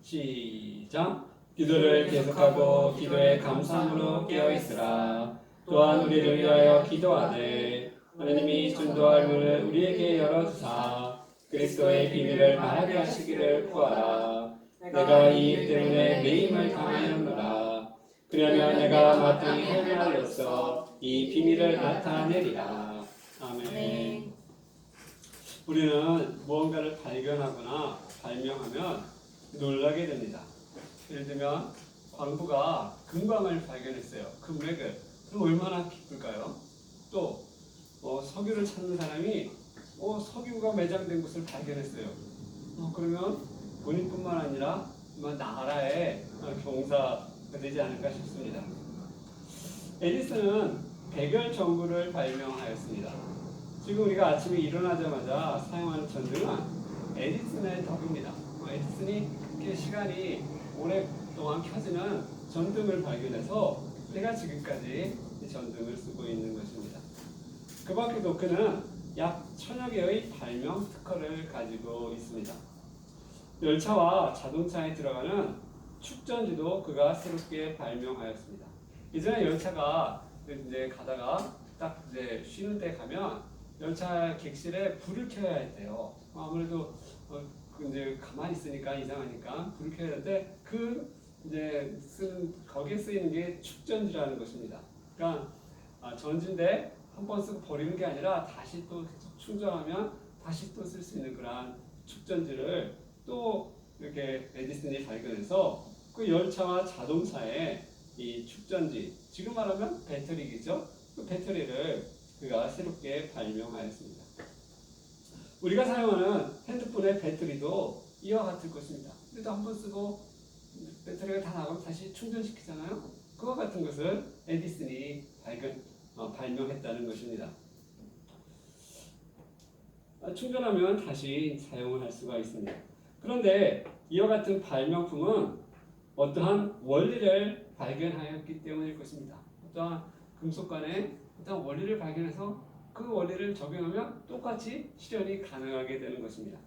시작. 기도를 계속하고 기도에 감사함으로 깨어있으라. 또한 우리를 위하여 기도하되 하느님이 전도할 문을 우리에게 열어주사 그리스도의 비밀을 말하게 하시기를 구하라. 내가 이 일 때문에 매임을 당하였노라. 그러면 내가 마땅히 해명하여서 이 비밀을 나타내리라. 아멘. 우리는 무언가를 발견하거나 발명하면 놀라게 됩니다. 예를 들면 광부가 금광을 발견했어요. 금맥을. 그럼 얼마나 기쁠까요? 또 석유를 찾는 사람이 석유가 매장된 곳을 발견했어요. 그러면 본인뿐만 아니라 나라의 경사가 되지 않을까 싶습니다. 에디슨은 백열 전구를 발명하였습니다. 지금 우리가 아침에 일어나자마자 사용하는 전등은 에디슨의 덕입니다. 에디슨이 이렇게 시간이 오랫동안 켜지는 전등을 발견해서 우리가 지금까지 이 전등을 쓰고 있는 것입니다. 그 밖에도 그는 약 1000여 개의 발명 특허를 가지고 있습니다. 열차와 자동차에 들어가는 축전지도 그가 새롭게 발명하였습니다. 이전에 열차가 이제 가다가 딱 이제 쉬는 데 가면 열차 객실에 불을 켜야 했대요. 아무래도 이제 가만히 있으니까 이상하니까 불을 켜야 하는데 이제 거기에 쓰이는 게 축전지라는 것입니다. 그러니까 전지인데 한 번 쓰고 버리는 게 아니라 다시 또 충전하면 다시 또 쓸 수 있는 그러한 축전지를 또 이렇게 에디슨이 발견해서 그 열차와 자동차에 이 축전지, 지금 말하면 배터리겠죠? 그 배터리를 그가 새롭게 발명하였습니다. 우리가 사용하는 핸드폰의 배터리도 이와 같을 것입니다. 그래도 한 번 쓰고 배터리가 다 나가면 다시 충전시키잖아요. 그와 같은 것을 에디슨이 발명했다는 것입니다. 충전하면 다시 사용을 할 수가 있습니다. 그런데 이와 같은 발명품은 어떠한 원리를 발견하였기 때문일 것입니다. 어떠한 금속 간의 어떠한 원리를 발견해서 그 원리를 적용하면 똑같이 실현이 가능하게 되는 것입니다.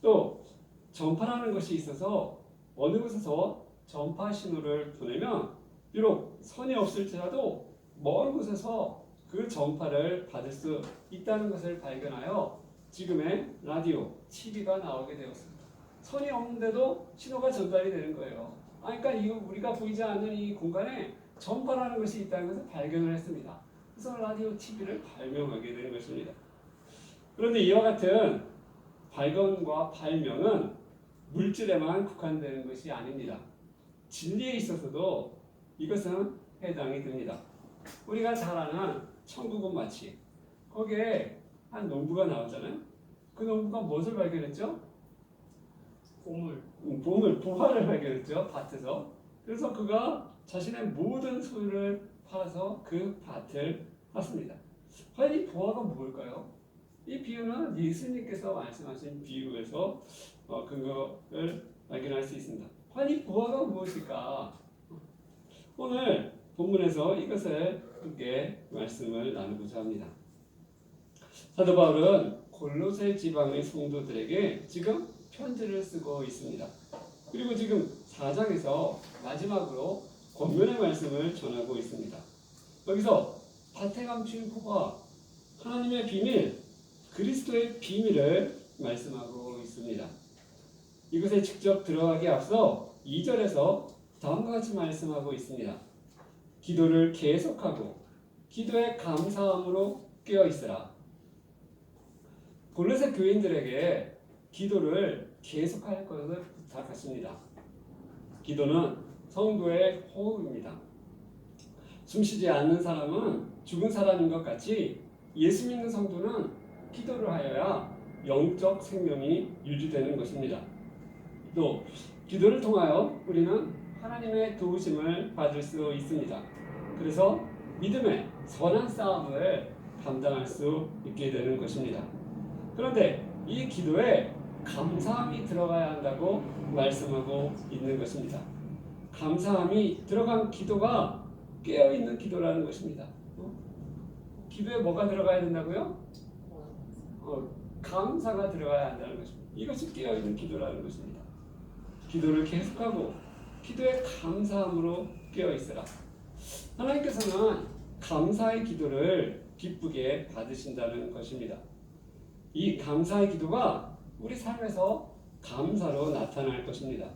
또 전파라는 것이 있어서 어느 곳에서 전파 신호를 보내면 비록 선이 없을지라도 먼 곳에서 그 전파를 받을 수 있다는 것을 발견하여 지금의 라디오, TV가 나오게 되었습니다. 선이 없는데도 신호가 전달이 되는 거예요. 그러니까 우리가 보이지 않는 이 공간에 전파라는 것이 있다는 것을 발견을 했습니다. 그래서 라디오, TV를 발명하게 되는 것입니다. 그런데 이와 같은 발견과 발명은 물질에만 국한되는 것이 아닙니다. 진리에 있어서도 이것은 해당이 됩니다. 우리가 잘 아는 천국은 마치 거기에 한 농부가 나왔잖아요. 그 농부가 무엇을 발견했죠? 보화를 발견했죠. 밭에서. 그래서 그가 자신의 모든 소유를 팔아서 그 밭을 샀습니다. 과연 이 보화가 뭘까요? 이 비유는 예수님께서 말씀하신 비유에서 근거를 발견할 수 있습니다. 과연 이 보화가 무엇일까? 오늘 본문에서 이것을 함께 말씀을 나누고자 합니다. 사도 바울은 골로새 지방의 성도들에게 지금 편지를 쓰고 있습니다. 그리고 지금 4장에서 마지막으로 권면의 말씀을 전하고 있습니다. 여기서 밭에 감춘 보화, 하나님의 비밀, 그리스도의 비밀을 말씀하고 있습니다. 이것에 직접 들어가기 앞서 2절에서 다음과 같이 말씀하고 있습니다. 기도를 계속하고 기도에 감사함으로 깨어있으라. 골로새 교인들에게 기도를 계속할 것을 부탁하십니다. 기도는 성도의 호흡입니다. 숨쉬지 않는 사람은 죽은 사람인 것 같이 예수 믿는 성도는 기도를 하여야 영적 생명이 유지되는 것입니다. 또 기도를 통하여 우리는 하나님의 도우심을 받을 수 있습니다. 그래서 믿음의 선한 싸움을 감당할 수 있게 되는 것입니다. 그런데 이 기도에 감사함이 들어가야 한다고 말씀하고 있는 것입니다. 감사함이 들어간 기도가 깨어있는 기도라는 것입니다. 기도에 뭐가 들어가야 된다고요? 감사가 들어가야 한다는 것입니다. 이것이 깨어있는 기도라는 것입니다. 기도를 계속하고 기도에 감사함으로 깨어있으라. 하나님께서는 감사의 기도를 기쁘게 받으신다는 것입니다. 이 감사의 기도가 우리 삶에서 감사로 나타날 것입니다.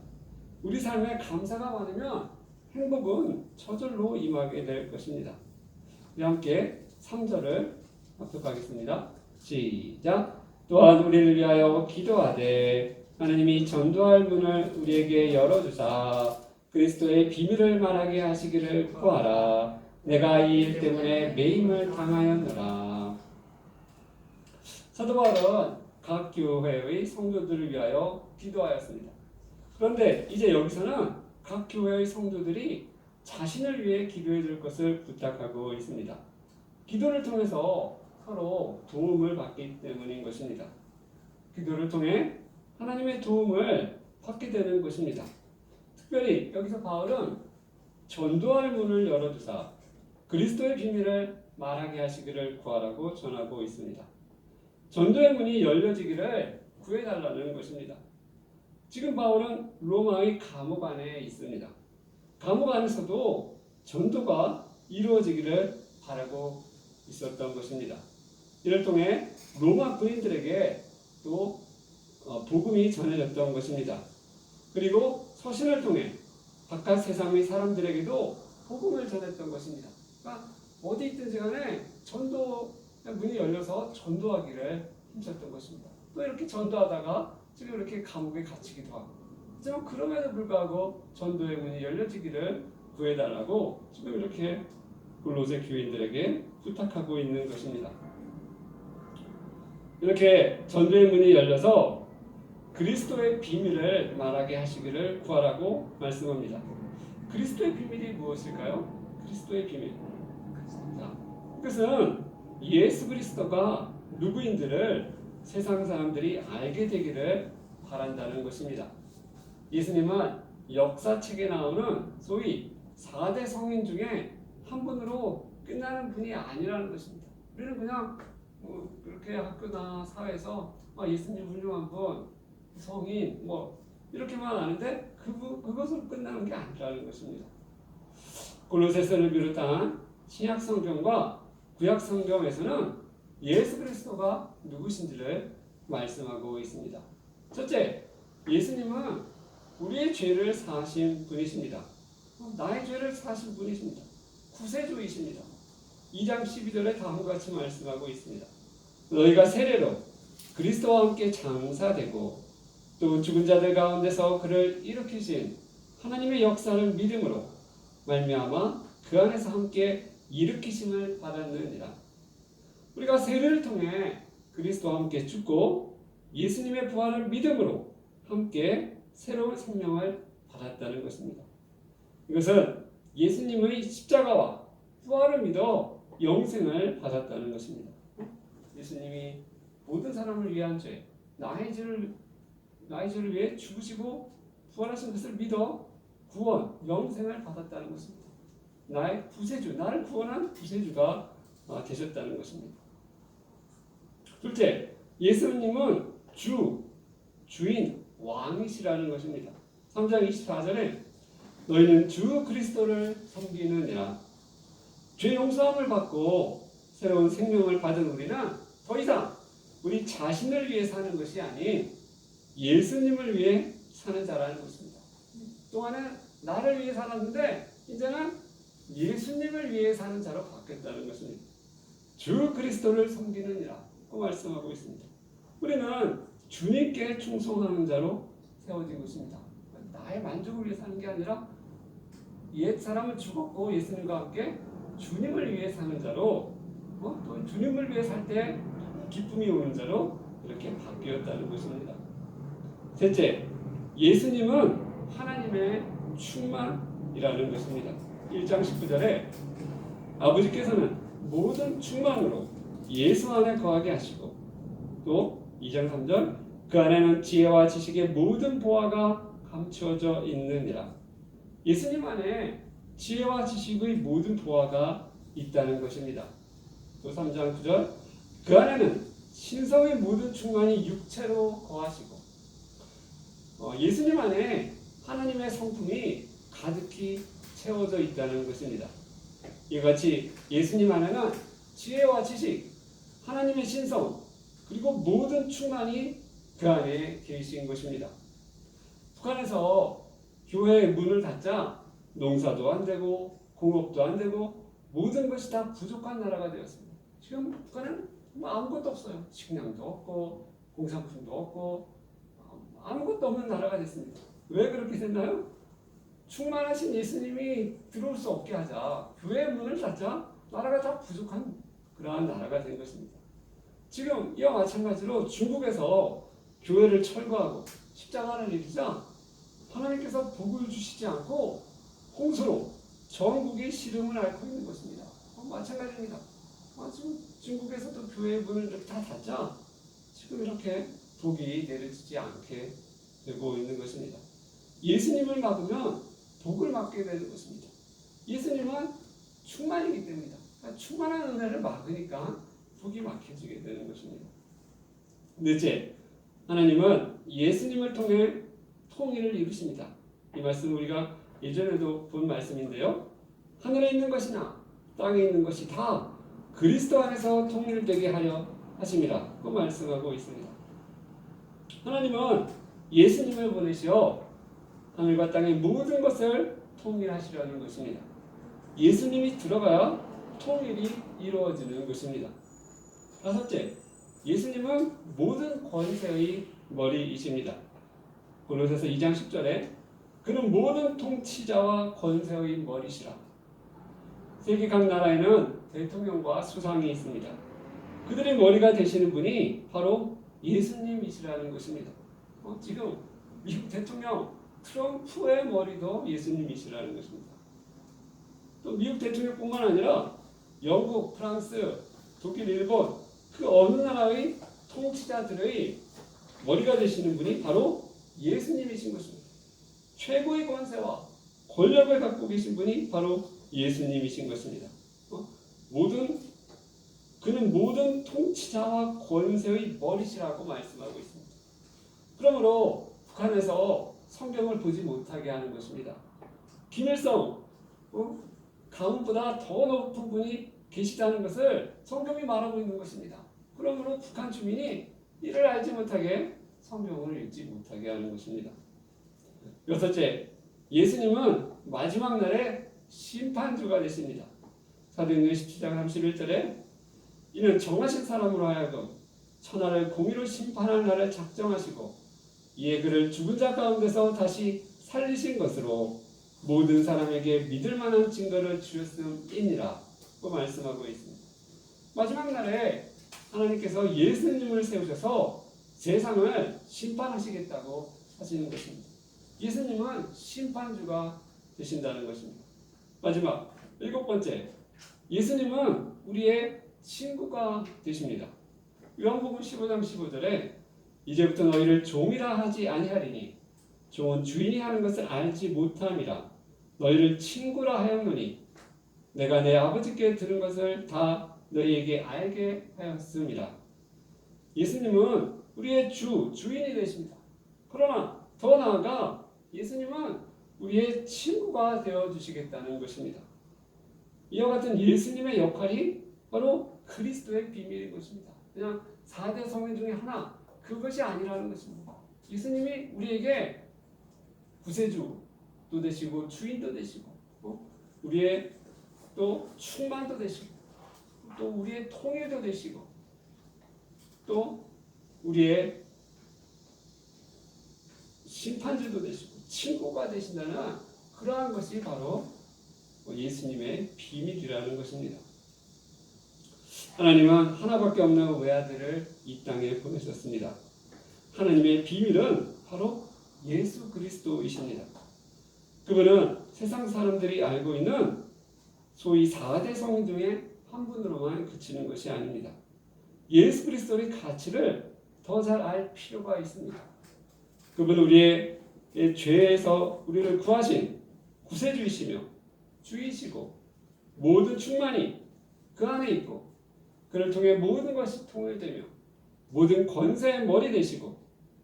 우리 삶에 감사가 많으면 행복은 저절로 임하게 될 것입니다. 우리 함께 3절을 합독하겠습니다. 시작. 또한 우리를 위하여 기도하되 하나님이 전도할 문을 우리에게 열어주사 그리스도의 비밀을 말하게 하시기를 구하라. 내가 이 일 때문에 매임을 당하였노라. 사도 바울은 각 교회의 성도들을 위하여 기도하였습니다. 그런데 이제 여기서는 각 교회의 성도들이 자신을 위해 기도해 줄 것을 부탁하고 있습니다. 기도를 통해서 서로 도움을 받기 때문인 것입니다. 기도를 통해 하나님의 도움을 받게 되는 것입니다. 특별히 여기서 바울은 전도할 문을 열어주사 그리스도의 비밀을 말하게 하시기를 구하라고 전하고 있습니다. 전도의 문이 열려지기를 구해달라는 것입니다. 지금 바울은 로마의 감옥 안에 있습니다. 감옥 안에서도 전도가 이루어지기를 바라고 있었던 것입니다. 이를 통해 로마 군인들에게 또 복음이 전해졌던 것입니다. 그리고 서신을 통해 바깥 세상의 사람들에게도 복음을 전했던 것입니다. 그러니까 어디 있든지 간에 전도 문이 열려서 전도하기를 힘썼던 것입니다. 또 이렇게 전도하다가 지금 이렇게 감옥에 갇히기도 하고, 하지만 그럼에도 불구하고 전도의 문이 열려지기를 구해달라고 지금 이렇게 골로새 교인들에게 부탁하고 있는 것입니다. 이렇게 전도의 문이 열려서 그리스도의 비밀을 말하게 하시기를 구하라고 말씀합니다. 그리스도의 비밀이 무엇일까요? 그리스도의 비밀. 자, 그것은 예수 그리스도가 누구인지를 세상 사람들이 알게 되기를 바란다는 것입니다. 예수님은 역사책에 나오는 소위 4대 성인 중에 한 분으로 끝나는 분이 아니라는 것입니다. 우리는 그냥 그렇게 학교나 사회에서 예수님 훌륭한 분, 성인 이렇게만 아는데 그것으로 끝나는 게 아니라는 것입니다. 골로새서를 비롯한 신약 성경과 구약 성경에서는 예수 그리스도가 누구신지를 말씀하고 있습니다. 첫째, 예수님은 우리의 죄를 사하신 분이십니다. 나의 죄를 사하신 분이십니다. 구세주이십니다. 2장 12절에 다음과 같이 말씀하고 있습니다. 너희가 세례로 그리스도와 함께 장사되고 또 죽은 자들 가운데서 그를 일으키신 하나님의 역사를 믿음으로 말미암아 그 안에서 함께 일으키심을 받았느니라. 우리가 세례를 통해 그리스도와 함께 죽고 예수님의 부활을 믿음으로 함께 새로운 생명을 받았다는 것입니다. 이것은 예수님의 십자가와 부활을 믿어 영생을 받았다는 것입니다. 예수님이 모든 사람을 위한 죄, 나의 죄를 위해 죽으시고 부활하신 것을 믿어 구원, 영생을 받았다는 것입니다. 나의 구세주, 나를 구원한 구세주가 되셨다는 것입니다. 둘째, 예수님은 주인, 왕이시라는 것입니다. 3장 24절에 너희는 주 그리스도를 섬기느니라. 죄 용서함을 받고 새로운 생명을 받은 우리는 더 이상 우리 자신을 위해 사는 것이 아닌 예수님을 위해 사는 자라는 것입니다. 동안은 나를 위해 살았는데 이제는 예수님을 위해 사는 자로 바뀌었다는 것입니다. 주 그리스도를 섬기느니라고 말씀하고 있습니다. 우리는 주님께 충성하는 자로 세워지고 있습니다. 나의 만족을 위해 사는 게 아니라 옛 사람은 죽었고 예수님과 함께 주님을 위해 사는 자로 또 주님을 위해 살 때 기쁨이 오는 자로 이렇게 바뀌었다는 것입니다. 셋째, 예수님은 하나님의 충만이라는 것입니다. 1장 19절에 아버지께서는 모든 충만으로 예수 안에 거하게 하시고 또 2장 3절 그 안에는 지혜와 지식의 모든 보화가 감추어져 있느니라. 예수님 안에 지혜와 지식의 모든 보화가 있다는 것입니다. 또 3장 9절 그 안에는 신성의 모든 충만이 육체로 거하시고 예수님 안에 하나님의 성품이 가득히 채워져 있다는 것입니다. 이같이 예수님 안에는 지혜와 지식, 하나님의 신성, 그리고 모든 충만이 그 안에 계신 것입니다. 북한에서 교회의 문을 닫자 농사도 안 되고 공업도 안 되고 모든 것이 다 부족한 나라가 되었습니다. 지금 북한은 아무것도 없어요. 식량도 없고 공산품도 없고 아무것도 없는 나라가 됐습니다. 왜 그렇게 됐나요? 충만하신 예수님이 들어올 수 없게 하자, 교회의 문을 닫자 나라가 다 부족한 그러한 나라가 된 것입니다. 지금 이와 마찬가지로 중국에서 교회를 철거하고 십자가를 내리자 하나님께서 복을 주시지 않고 홍수로 전국이 시름을 앓고 있는 것입니다. 마찬가지입니다. 지금 중국에서도 교회의 문을 이렇게 다 닫자 지금 이렇게 복이 내려지지 않게 되고 있는 것입니다. 예수님을 막으면 복을 막게 되는 것입니다. 예수님은 충만이기 때문이다. 그러니까 충만한 은혜를 막으니까 복이 막혀지게 되는 것입니다. 넷째, 하나님은 예수님을 통해 통일을 이루십니다. 이 말씀 우리가 예전에도 본 말씀인데요. 하늘에 있는 것이나 땅에 있는 것이 다 그리스도 안에서 통일되게 하려 하심이라 그 말씀하고 있습니다. 하나님은 예수님을 보내시어 하늘과 땅의 모든 것을 통일하시려는 것입니다. 예수님이 들어가야 통일이 이루어지는 것입니다. 다섯째, 예수님은 모든 권세의 머리이십니다. 골로새서 2장 10절에 그는 모든 통치자와 권세의 머리시라. 세계 각 나라에는 대통령과 수상이 있습니다. 그들의 머리가 되시는 분이 바로 예수님이시라는 것입니다. 지금 미국 대통령 트럼프의 머리도 예수님이시라는 것입니다. 또 미국 대통령뿐만 아니라 영국, 프랑스, 독일, 일본 그 어느 나라의 통치자들의 머리가 되시는 분이 바로 예수님이신 것입니다. 최고의 권세와 권력을 갖고 계신 분이 바로 예수님이신 것입니다. 그는 모든 통치자와 권세의 머리시라고 말씀하고 있습니다. 그러므로 북한에서 성경을 보지 못하게 하는 것입니다. 김일성 가문보다 더 높은 분이 계시다는 것을 성경이 말하고 있는 것입니다. 그러므로 북한 주민이 이를 알지 못하게 성경을 읽지 못하게 하는 것입니다. 여섯째, 예수님은 마지막 날에 심판주가 되십니다. 사도행전 17장 31절에 이는 정하신 사람으로 하여금 천하를 공의로 심판할 날을 작정하시고 이에 그를 죽은 자 가운데서 다시 살리신 것으로 모든 사람에게 믿을 만한 증거를 주셨음이니라 고 말씀하고 있습니다. 마지막 날에 하나님께서 예수님을 세우셔서 세상을 심판하시겠다고 하시는 것입니다. 예수님은 심판주가 되신다는 것입니다. 마지막 일곱 번째, 예수님은 우리의 친구가 되십니다. 요한복음 15장 15절에 이제부터 너희를 종이라 하지 아니하리니 종은 주인이 하는 것을 알지 못함이라 너희를 친구라 하였노니 내가 내 아버지께 들은 것을 다 너희에게 알게 하였음이라. 예수님은 우리의 주인이 되십니다. 그러나 더 나아가 예수님은 우리의 친구가 되어주시겠다는 것입니다. 이와 같은 예수님의 역할이 바로 그리스도의 비밀인 것입니다. 그냥 4대 성인 중에 하나, 그것이 아니라는 것입니다. 예수님이 우리에게 구세주도 되시고 주인도 되시고 우리의 또 충만도 되시고 또 우리의 통일도 되시고 또 우리의 심판주도 되시고 친구가 되신다는 그러한 것이 바로 예수님의 비밀이라는 것입니다. 하나님은 하나밖에 없는 외아들을 이 땅에 보내셨습니다. 하나님의 비밀은 바로 예수 그리스도이십니다. 그분은 세상 사람들이 알고 있는 소위 4대 성인 중에 한 분으로만 그치는 것이 아닙니다. 예수 그리스도의 가치를 더 잘 알 필요가 있습니다. 그분은 우리의 죄에서 우리를 구하신 구세주이시며 주이시고 모든 충만이 그 안에 있고 그를 통해 모든 것이 통일되며 모든 권세의 머리 되시고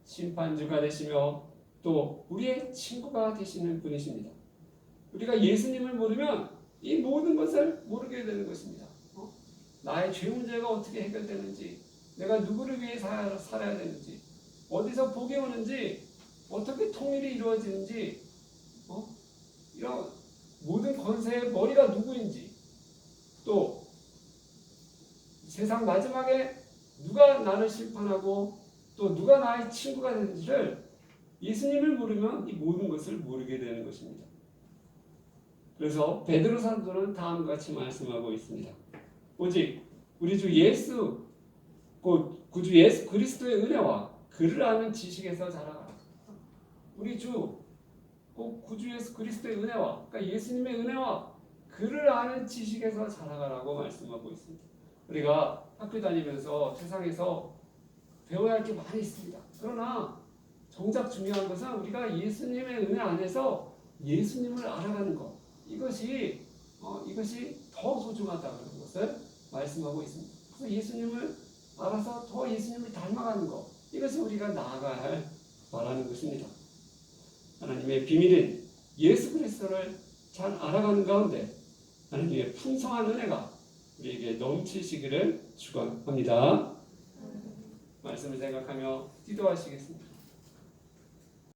심판주가 되시며 또 우리의 친구가 되시는 분이십니다. 우리가 예수님을 모르면 이 모든 것을 모르게 되는 것입니다. 나의 죄 문제가 어떻게 해결되는지, 내가 누구를 위해 살아야 되는지, 어디서 복이 오는지, 어떻게 통일이 이루어지는지, 이런 모든 권세의 머리가 누구인지, 또 세상 마지막에 누가 나를 심판하고 또 누가 나의 친구가 되는지를 예수님을 모르면 이 모든 것을 모르게 되는 것입니다. 그래서 베드로 사도는 다음과 같이 말씀하고 있습니다. 오직 우리 주 예수, 곧 구주 예수 그리스도의 은혜와 그를 아는 지식에서 자라가라. 우리 주, 곧 구주 예수 그리스도의 은혜와, 그러니까 예수님의 은혜와 그를 아는 지식에서 자라가라고 말씀하고 있습니다. 우리가 학교 다니면서 세상에서 배워야 할 게 많이 있습니다. 그러나 정작 중요한 것은 우리가 예수님의 은혜 안에서 예수님을 알아가는 것, 이것이 더 소중하다는 것을 말씀하고 있습니다. 그래서 예수님을 알아서 더 예수님을 닮아가는 것, 이것이 우리가 나아가야 할 바라는 것입니다. 하나님의 비밀인 예수 그리스도를 잘 알아가는 가운데 하나님의 풍성한 은혜가 우리에게 넘치시기를 축원합니다. 말씀을 생각하며 기도하시겠습니다.